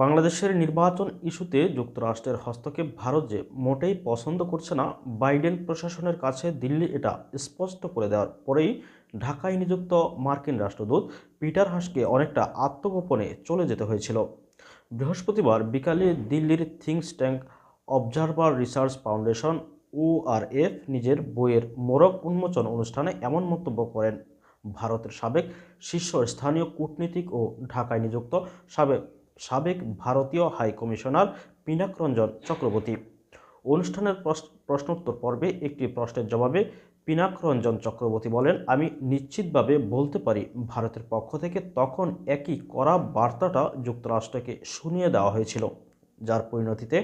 বাংলাদেশের নির্বাচন ইস্যুতে যুক্তরাষ্ট্রের হস্তক্ষেপ ভারত যে মোটেই পছন্দ করছে না, বাইডেন প্রশাসনের কাছে দিল্লি এটা স্পষ্ট করে দেওয়ার পরেই ঢাকায় নিযুক্ত মার্কিন রাষ্ট্রদূত পিটার হাসকে অনেকটা আত্মগোপনে চলে যেতে হয়েছিল। বৃহস্পতিবার বিকালে দিল্লির think tank observer research foundation ORF নিজের বইয়ের মোড়ক উন্মোচন অনুষ্ঠানে এমন মন্তব্য করেন ভারতের সাবেক শীর্ষস্থানীয় কূটনীতিক ও ঢাকায় নিযুক্ত সাবেক সাবেক ভারতীয় হাই কমিশনার পিনাক রঞ্জন চক্রবর্তী। অনুষ্ঠানের প্রশ্নোত্তর পর্বে একটি প্রশ্নের জবাবে পিনাক রঞ্জন চক্রবর্তী বলেন, আমি নিশ্চিতভাবে বলতে পারি ভারতের পক্ষ থেকে তখন একই কড়া বার্তাটা যুক্তরাষ্ট্রকে শুনিয়ে দেওয়া হয়েছিল, যার পরিণতিতে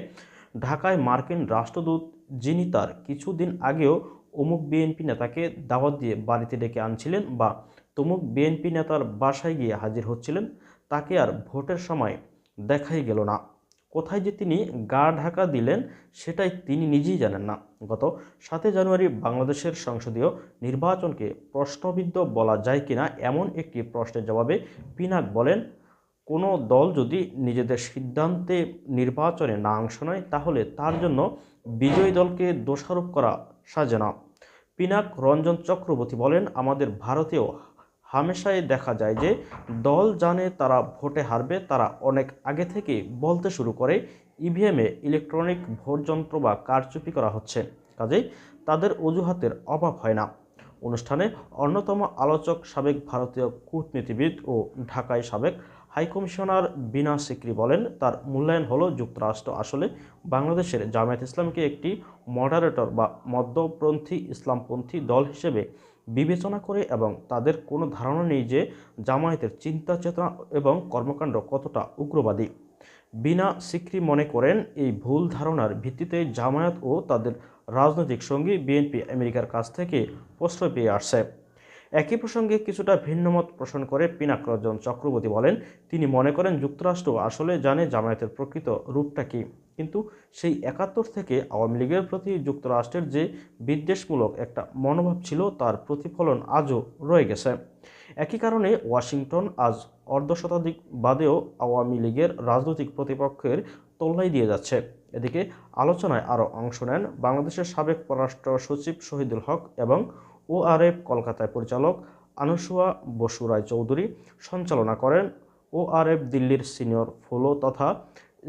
ঢাকায় মার্কিন রাষ্ট্রদূত, যিনি তার কিছুদিন আগেও অমুক বিএনপি নেতাকে দাওয়াত দিয়ে বাড়িতে ডেকে আনছিলেন বা তমুক বিএনপি নেতার বাসায় গিয়ে হাজির হচ্ছিলেন, তাকে আর ভোটের সময় দেখাই গেল না। কোথায় যে তিনি গা ঢাকা দিলেন সেটাই তিনি নিজেই জানেন না। গত 7 জানুয়ারি বাংলাদেশের সংসদীয় নির্বাচনকে প্রশ্নবিদ্ধ বলা যায় কিনা এমন একটি প্রশ্নের জবাবে পিনাক বলেন, কোনো দল যদি নিজেদের সিদ্ধান্তে নির্বাচনে না অংশ নেয় তাহলে তার জন্য বিজয়ী দলকে দোষারোপ করা সাজে না। পিনাক রঞ্জন চক্রবর্তী বলেন, আমাদের ভারতেও হামেশাই দেখা যায় যে দল জানে তারা ভোটে হারবে, তারা অনেক আগে থেকে বলতে শুরু করে ইভিএমে ইলেকট্রনিক ভোট যন্ত্র বা কারচুপি করা হচ্ছে, কাজেই তাদের অজুহাতের অভাব হয় না। অনুষ্ঠানে অন্যতম আলোচক সাবেক ভারতীয় কূটনীতিবিদ ও ঢাকায় সাবেক হাইকমিশনার বিনা সিকরি বলেন, তার মূল্যায়ন হলো যুক্তরাষ্ট্র আসলে বাংলাদেশের জামায়াত ইসলামকে একটি মডারেটর বা মধ্যপন্থী ইসলামপন্থী দল হিসেবে বিবেচনা করে এবং তাদের কোনো ধারণা নেই যে জামায়াতের চিন্তা চেতনা এবং কর্মকাণ্ড কতটা উগ্রবাদী। বিনা সিকরি মনে করেন, এই ভুল ধারণার ভিত্তিতে জামায়াত ও তাদের রাজনৈতিক সঙ্গী বিএনপি আমেরিকার কাছ থেকে প্রশ্রয় পেয়ে আসছে। একই প্রসঙ্গে কিছুটা ভিন্নমত পোষণ করে পিনাক রঞ্জন চক্রবর্তী বলেন, তিনি মনে করেন যুক্তরাষ্ট্র আসলে জানে জামায়াতের প্রকৃত রূপটা কী, কিন্তু সেই 71 থেকে আওয়ামী লীগের প্রতি যুক্তরাষ্ট্রের যে বিদ্বেষমূলক একটা মনোভাব ছিল তার প্রতিফলন আজও রয়ে গেছে। একই কারণে ওয়াশিংটন আজ অর্ধশতাধিক বাদেও আওয়ামী লীগের রাজনৈতিক প্রতিপক্ষের তোল্লাই দিয়ে যাচ্ছে। এদিকে আলোচনায় আরও অংশ নেন বাংলাদেশের সাবেক পররাষ্ট্র সচিব শহীদুল হক এবং ORF কলকাতায় পরিচালক আনুসুয়া বসু রায় চৌধুরী সঞ্চালনা করেন ORF দিল্লির সিনিয়র ফেলো তথা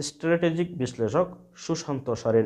স্ট্র্যাটেজিক বিশ্লেষক সুশান্ত সরেন।